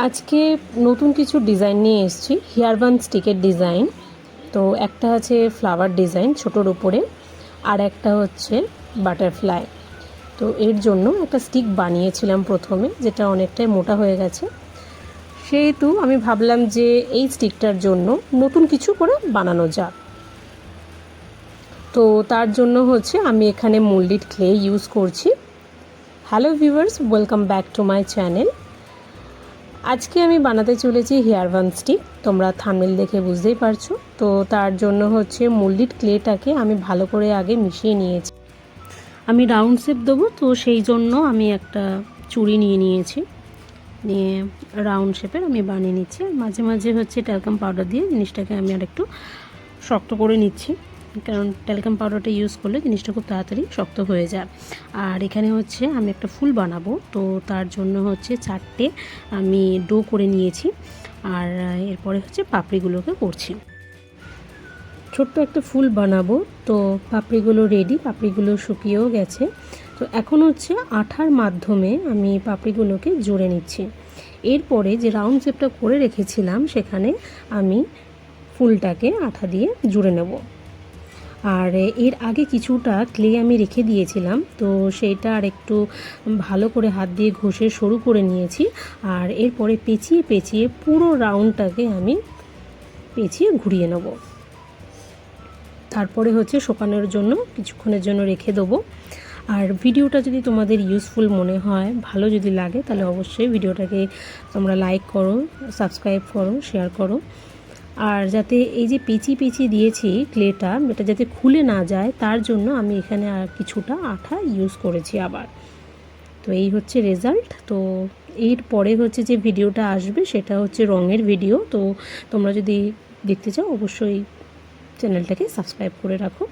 আজকে নতুন কিছু ডিজাইন নিয়ে এসেছি, হেয়ার বান স্টিকের ডিজাইন। তো একটা আছে ফ্লাওয়ার ডিজাইন ছোটোর উপরে, আর একটা হচ্ছে বাটারফ্লাই। তো এর জন্য একটা স্টিক বানিয়েছিলাম প্রথমে, যেটা অনেকটাই মোটা হয়ে গেছে। সেহেতু আমি ভাবলাম যে এই স্টিকটার জন্য নতুন কিছু করে বানানো যাক। তো তার জন্য হচ্ছে আমি এখানে মোল্ডেড ক্লে ইউজ করছি। Hello viewers, welcome back to my channel. আজকে আমি বানাতে চলেছি হেয়ার বান স্টিক। তোমরা থাম্বনেল দেখে বুঝতেই পারছো। তো তার জন্য হচ্ছে মোল্ডেড ক্লেটাকে আমি ভালো করে আগে মিশিয়ে নিয়েছি। আমি রাউন্ড শেপ দেবো, তো সেই জন্য আমি একটা চুড়ি নিয়েছি, নিয়ে রাউন্ড শেপের আমি বানিয়ে নিচ্ছি। মাঝে মাঝে হচ্ছে ট্যালকাম পাউডার দিয়ে জিনিসটাকে আমি আর একটু শক্ত করে নিচ্ছি, কারণ ট্যালকাম পাউডারটা ইউজ করলে জিনিসটা খুব তাড়াতাড়ি শক্ত হয়ে যায়। আর এখানে হচ্ছে আমি একটা ফুল বানাবো, তো তার জন্য হচ্ছে 4টে আমি ডো করে নিয়েছি। আর এরপরে হচ্ছে পাপড়িগুলোকে করছি। ছোট্ট একটা ফুল বানাবো, তো পাপড়িগুলো রেডি, পাপড়িগুলো শুকিয়েও গেছে। তো এখন হচ্ছে আঠার মাধ্যমে আমি পাপড়িগুলোকে জোড়ে নিচ্ছি। এরপরে যে রাউন্ড শেপটা করে রেখেছিলাম সেখানে আমি ফুলটাকে আঠা দিয়ে জুড়ে নেব। আর এর আগে কিছুটা ক্লে আমি রেখে দিয়েছিলাম, তো সেইটা আর একটু ভালো করে হাত দিয়ে ঘষে সরু করে নিয়েছি। আর এরপরে পেঁচিয়ে পেঁচিয়ে পুরো রাউন্ডটাকে আমি পেঁচিয়ে ঘুরিয়ে নেব। তারপরে হচ্ছে শুকানোর জন্য কিছুক্ষণের জন্য রেখে দেবো। আর ভিডিওটা যদি তোমাদের ইউজফুল মনে হয়, ভালো যদি লাগে, তাহলে অবশ্যই ভিডিওটাকে তোমরা লাইক করো, সাবস্ক্রাইব করো, শেয়ার করো। আর যাতে এই যে পেঁচিয়ে দিয়েছি ক্লেটা, এটা যাতে খুলে না যায় তার জন্য আমি এখানে আর কিছুটা আঠা ইউজ করেছি আবার। তো এই হচ্ছে রেজাল্ট। তো এর পরে হচ্ছে যে ভিডিওটা আসবে সেটা হচ্ছে রঙের ভিডিও। তো তোমরা যদি দেখতে চাও অবশ্যই চ্যানেলটাকে সাবস্ক্রাইব করে রাখো।